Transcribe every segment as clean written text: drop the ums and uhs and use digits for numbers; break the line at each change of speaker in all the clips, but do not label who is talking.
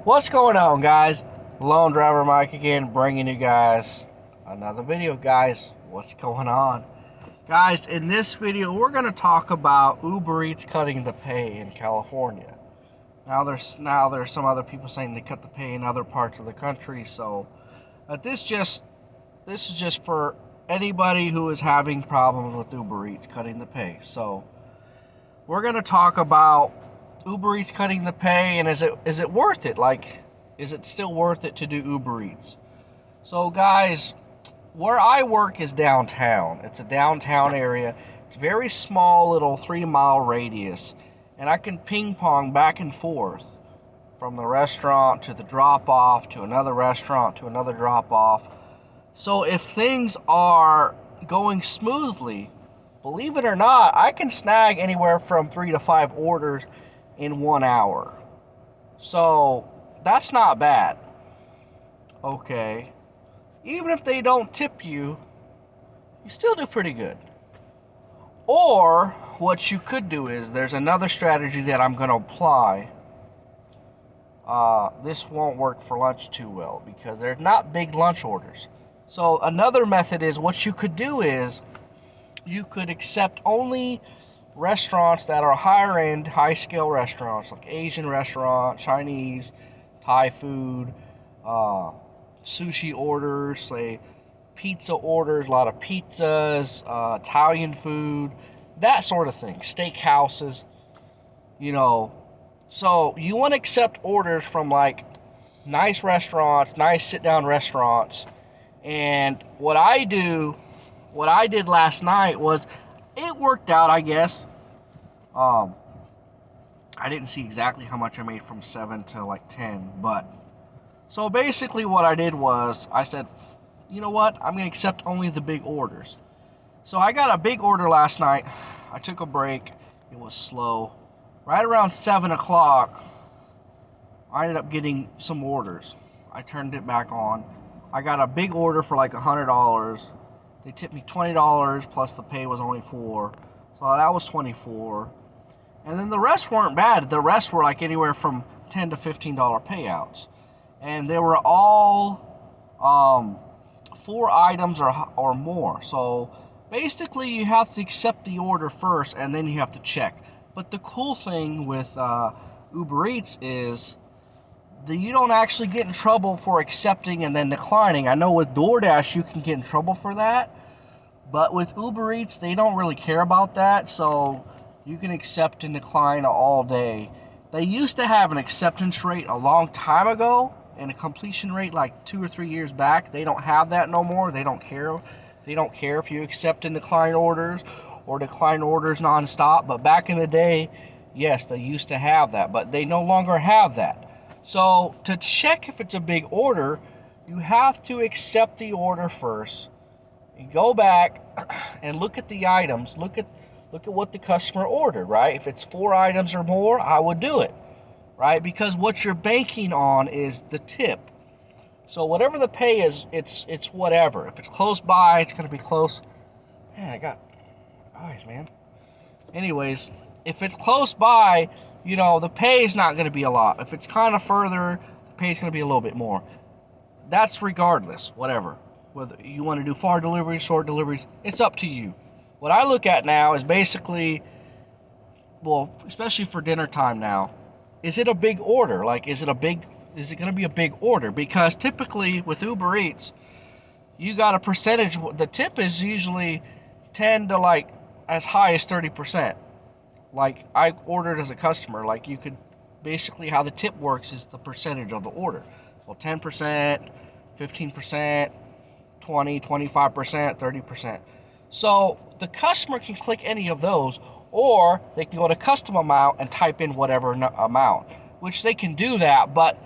What's going on, guys? Lone Driver Mike again, bringing you guys another video. Guys, what's going on? Guys, in this video, we're going to talk about Uber Eats cutting the pay in California. Now there's some other people saying they cut the pay in other parts of the country. So this is just for anybody who is having problems with Uber Eats cutting the pay. So we're going to talk about Uber Eats cutting the pay, and is it worth it? Like, is it still worth it to do Uber Eats? So guys, where I work is downtown. It's a downtown area. It's a very small little 3-mile radius, and I can ping pong back and forth from the restaurant to the drop off to another restaurant to another drop off. So if things are going smoothly, believe it or not, I can snag anywhere from 3 to 5 orders in 1 hour. So that's not bad. Okay. Even if they don't tip you, you still do pretty good. Or what you could do is, there's another strategy that I'm going to apply. This won't work for lunch too well because there's not big lunch orders. So another method is, what you could do is, you could accept only restaurants that are higher end, high scale restaurants, like Asian restaurant, Chinese, Thai food, sushi orders, say pizza orders, a lot of pizzas, Italian food, that sort of thing, steakhouses, So you want to accept orders from like nice restaurants, nice sit down restaurants. And what I did last night was, it worked out, I guess. I didn't see exactly how much I made from 7 to like 10, but so basically what I did was, I said, you know what, I'm going to accept only the big orders. So I got a big order last night. I took a break. It was slow. Right around 7 o'clock, I ended up getting some orders. I turned it back on. I got a big order for like $100. They tipped me $20, plus the pay was only $4. So that was $24. And then the rest weren't bad. The rest were like anywhere from $10 to $15 payouts. And they were all 4 items or more. So basically you have to accept the order first, and then you have to check. But the cool thing with Uber Eats is that you don't actually get in trouble for accepting and then declining. I know with Doordash you can get in trouble for that, but with Uber Eats they don't really care about that, so you can accept and decline all day. They used to have an acceptance rate a long time ago and a completion rate like 2 or 3 years back. They don't have that no more. They don't care. They don't care if you accept and decline orders or decline orders nonstop. But back in the day, yes, they used to have that, but they no longer have that. So to check if it's a big order, you have to accept the order first and go back and look at the items. Look at what the customer ordered, right? If it's 4 items or more, I would do it, right? Because what you're banking on is the tip. So whatever the pay is, it's whatever. If it's close by, it's going to be close. Man, I got eyes, man. Anyways, if it's close by, the pay is not going to be a lot. If it's kind of further, the pay is going to be a little bit more. That's regardless, whatever. Whether you want to do far deliveries, short deliveries, it's up to you. What I look at now is basically, well, especially for dinner time now, is it a big order? Like, is it going to be a big order? Because typically with Uber Eats, you got a percentage. The tip is usually 10 to like as high as 30%. Like, I ordered as a customer, like, you could basically, how the tip works is the percentage of the order. Well, 10%, 15%, 20, 25%, 30%. So the customer can click any of those, or they can go to custom amount and type in whatever amount, which they can do that, but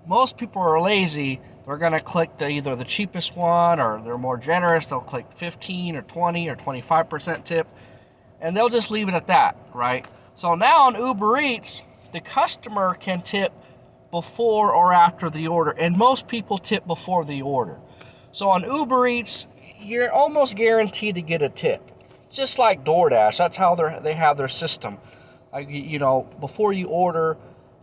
most people are lazy. They're going to click either the cheapest one, or they're more generous. They'll click 15 or 20 or 25% tip, and they'll just leave it at that, right? So now on Uber Eats, the customer can tip before or after the order, and most people tip before the order. So on Uber Eats, you're almost guaranteed to get a tip. Just like DoorDash, that's how they have their system. Like, before you order,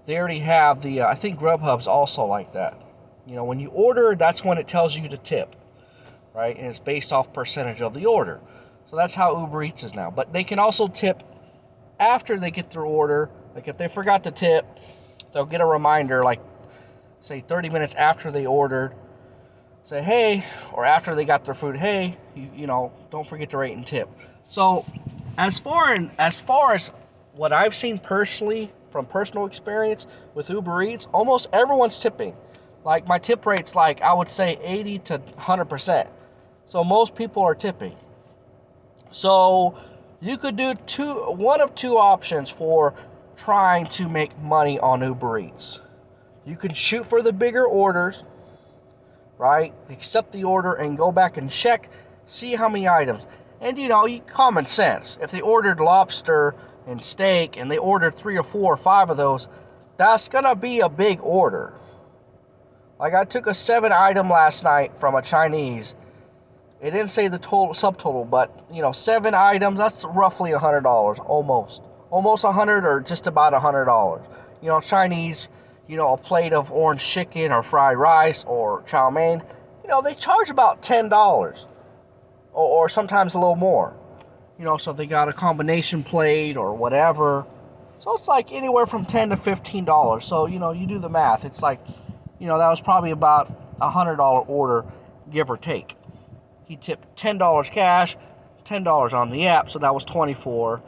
they already have the, I think Grubhub's also like that. You know, when you order, that's when it tells you to tip, right? And it's based off percentage of the order. So that's how Uber Eats is now. But they can also tip after they get their order. Like if they forgot to tip, they'll get a reminder, like say 30 minutes after they ordered, say, hey, or after they got their food, hey, you know, don't forget to rate and tip. So as far as what I've seen personally, from personal experience with Uber Eats, almost everyone's tipping. Like my tip rate's like, I would say 80 to 100%. So most people are tipping. So you could do one of two options for trying to make money on Uber Eats. You can shoot for the bigger orders, right? Accept the order and go back and check, see how many items. And you know, common sense. If they ordered lobster and steak and they ordered 3 or 4 or 5 of those, that's gonna be a big order. Like I took a 7-item last night from a Chinese. It didn't say the total subtotal, but you know, 7 items, that's roughly $100, almost 100 or just about $100. You know, Chinese, you know, a plate of orange chicken or fried rice or chow mein, you know, they charge about $10 or sometimes a little more. You know, so if they got a combination plate or whatever, so it's like anywhere from $10 to $15. So you know, you do the math. It's like, you know, that was probably about $100 order, give or take. He tipped $10 cash, $10 on the app, so that was $24.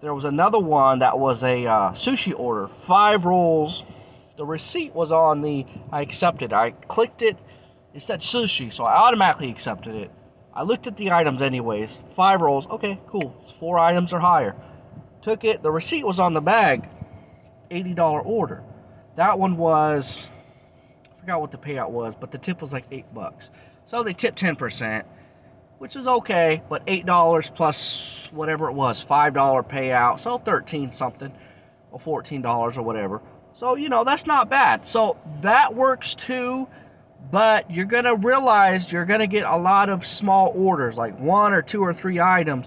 There was another one that was a sushi order, 5 rolls. The receipt was on I accepted. I clicked it. It said sushi, so I automatically accepted it. I looked at the items anyways. 5 rolls. Okay, cool. 4 items or higher. Took it. The receipt was on the bag. $80 order. That one was, I forgot what the payout was, but the tip was like $8. So they tipped 10%, which is okay, but $8 plus whatever it was, $5 payout, so 13 something, or $14 or whatever. So, you know, that's not bad. So that works too, but you're going to realize you're going to get a lot of small orders, like 1 or 2 or 3 items.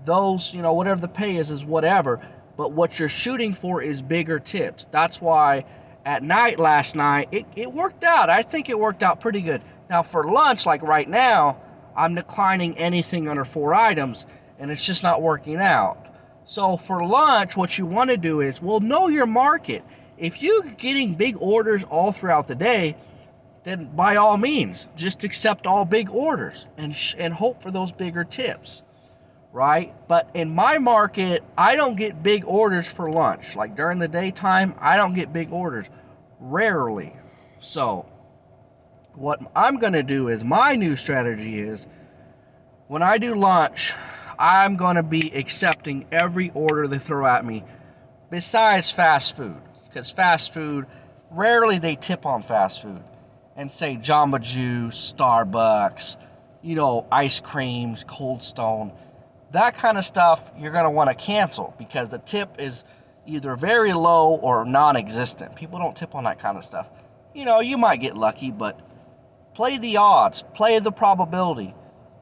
Those, you know, whatever the pay is whatever, but what you're shooting for is bigger tips. That's why at night last night, it worked out. I think it worked out pretty good. Now for lunch, like right now, I'm declining anything under 4 items, and it's just not working out. So for lunch, what you want to do is, well, know your market. If you're getting big orders all throughout the day, then by all means, just accept all big orders and hope for those bigger tips, right? But in my market, I don't get big orders for lunch. Like during the daytime, I don't get big orders, rarely. So what I'm going to do is, my new strategy is, when I do lunch, I'm going to be accepting every order they throw at me, besides fast food. Because fast food, rarely they tip on fast food. And say Jamba Juice, Starbucks, you know, ice creams, Cold Stone. That kind of stuff you're going to want to cancel, because the tip is either very low or non-existent. People don't tip on that kind of stuff. You know, you might get lucky, but play the odds, play the probability.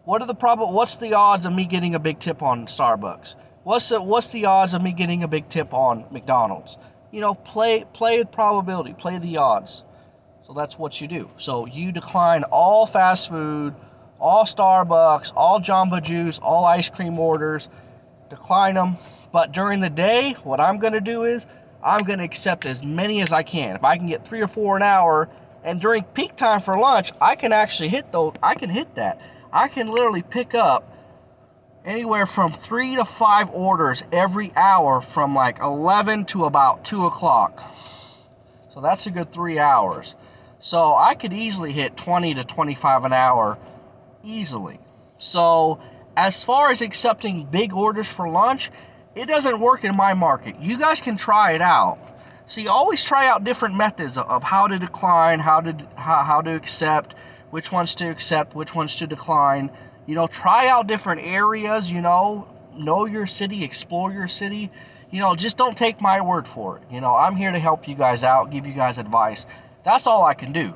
What's the odds of me getting a big tip on Starbucks? What's the odds of me getting a big tip on McDonald's? You know, play probability, play the odds. So that's what you do. So you decline all fast food, all Starbucks, all Jamba Juice, all ice cream orders, decline them. But during the day, what I'm going to do is, I'm going to accept as many as I can. If I can get 3 or 4 an hour, and during peak time for lunch, I can actually hit those. I can hit that. I can literally pick up anywhere from 3 to 5 orders every hour from like 11 to about 2 o'clock. So that's a good 3 hours. So I could easily hit 20 to 25 an hour easily. So as far as accepting big orders for lunch, it doesn't work in my market. You guys can try it out. See, always try out different methods of how to decline, how to accept, which ones to accept, which ones to decline. You know, try out different areas, you know your city, explore your city. You know, just don't take my word for it. You know, I'm here to help you guys out, give you guys advice. That's all I can do.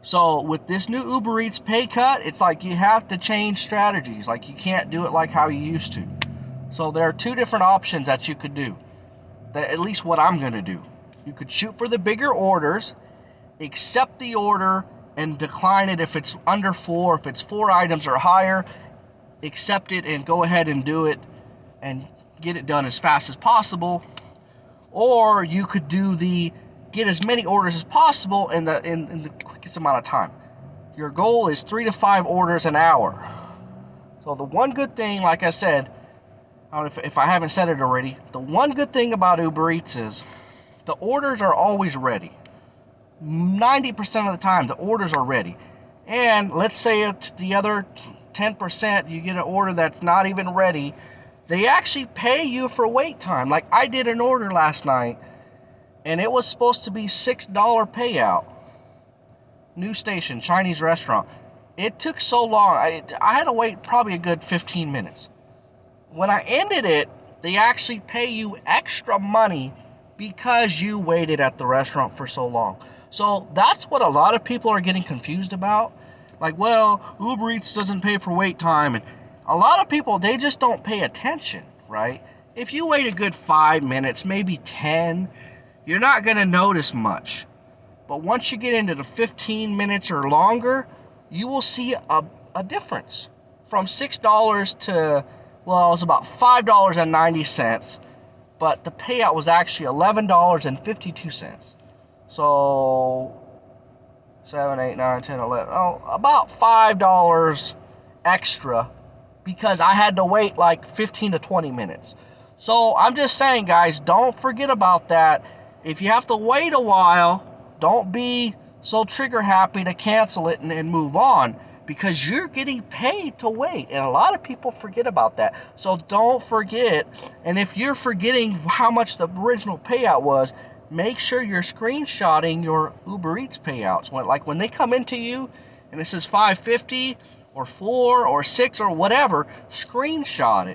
So with this new Uber Eats pay cut, it's like you have to change strategies. Like you can't do it like how you used to. So there are 2 different options that you could do. At least what I'm going to do. You could shoot for the bigger orders, accept the order, and decline it if it's under 4. If it's 4 items or higher, accept it and go ahead and do it and get it done as fast as possible. Or you could do the get as many orders as possible in the quickest amount of time. Your goal is 3 to 5 orders an hour. So the one good thing, like I said, I don't know if I haven't said it already, the one good thing about Uber Eats is the orders are always ready. 90% of the time, the orders are ready. And let's say it's the other 10%, you get an order that's not even ready, they actually pay you for wait time. Like I did an order last night, and it was supposed to be $6 payout. New station, Chinese restaurant. It took so long. I had to wait probably a good 15 minutes. When I ended it, they actually pay you extra money because you waited at the restaurant for so long. So that's what a lot of people are getting confused about. Like, well, Uber Eats doesn't pay for wait time. And a lot of people, they just don't pay attention, right? If you wait a good 5 minutes, maybe 10, you're not going to notice much. But once you get into the 15 minutes or longer, you will see a difference. From $6 to, well, it was about $5.90. But the payout was actually $11.52. So 7, 8, 9, 10, 11, about $5 extra because I had to wait like 15 to 20 minutes. So I'm just saying, guys, don't forget about that. If you have to wait a while, don't be so trigger happy to cancel it and move on, because you're getting paid to wait, and a lot of people forget about that. So don't forget, and if you're forgetting how much the original payout was, make sure you're screenshotting your Uber Eats payouts. When they come into you and it says $5.50 or $4 or $6 or whatever, screenshot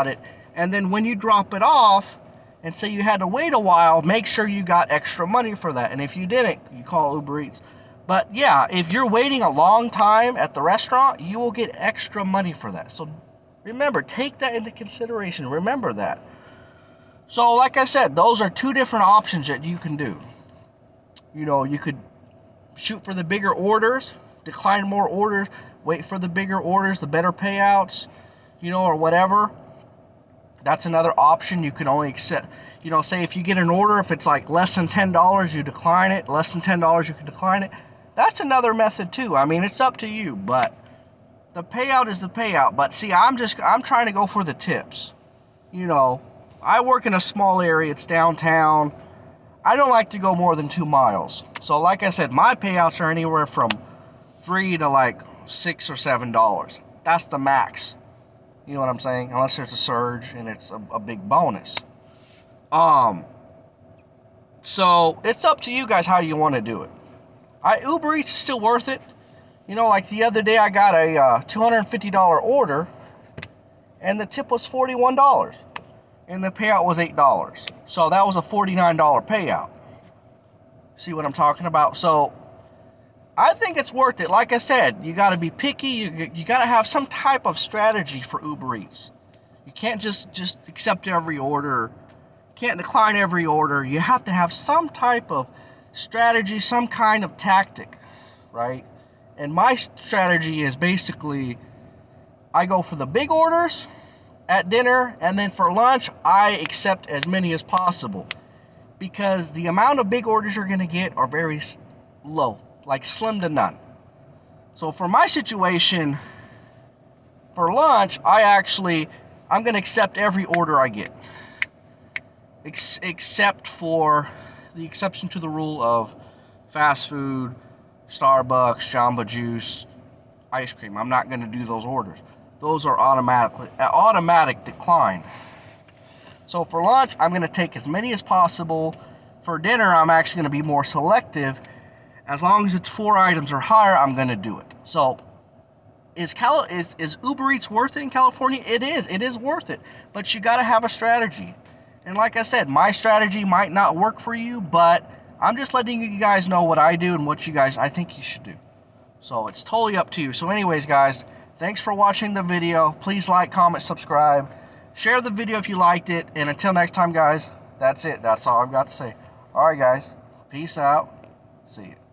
it, and then when you drop it off and say you had to wait a while, make sure you got extra money for that. And if you didn't, you call Uber Eats. But yeah, if you're waiting a long time at the restaurant, you will get extra money for that. So remember, take that into consideration. Remember that. So like I said, those are 2 different options that you can do. You know, you could shoot for the bigger orders, decline more orders, wait for the bigger orders, the better payouts, you know, or whatever. That's another option. You can only accept, you know, say if you get an order, if it's like less than $10, you decline it. Less than $10, you can decline it. That's another method too. I mean, it's up to you, but the payout is the payout. But see, I'm trying to go for the tips. You know, I work in a small area. It's downtown. I don't like to go more than 2 miles. So like I said, my payouts are anywhere from $3 to like $6 or $7. That's the max. You know what I'm saying? Unless there's a surge and it's a big bonus. So it's up to you guys how you want to do it. Uber Eats is still worth it. You know, like the other day I got a $250 order and the tip was $41 and the payout was $8. So that was a $49 payout. See what I'm talking about? So I think it's worth it. Like I said, you got to be picky. You got to have some type of strategy for Uber Eats. You can't just accept every order. You can't decline every order. You have to have some type of strategy, some kind of tactic, right? And my strategy is basically I go for the big orders at dinner, and then for lunch I accept as many as possible, because the amount of big orders you're going to get are very low, like slim to none. So for my situation, for lunch, I'm going to accept every order I get, except for the exception to the rule of fast food, Starbucks, Jamba Juice, ice cream. I'm not going to do those orders. Those are automatic decline. So for lunch, I'm going to take as many as possible. For dinner, I'm actually going to be more selective. As long as it's 4 items or higher, I'm going to do it. So is Uber Eats worth it in California? It is. It is worth it. But you got to have a strategy. And like I said, my strategy might not work for you, but I'm just letting you guys know what I do and what I think you should do. So it's totally up to you. So anyways, guys, thanks for watching the video. Please like, comment, subscribe. Share the video if you liked it. And until next time, guys, That's it. That's all I've got to say. All right, guys. Peace out. See you.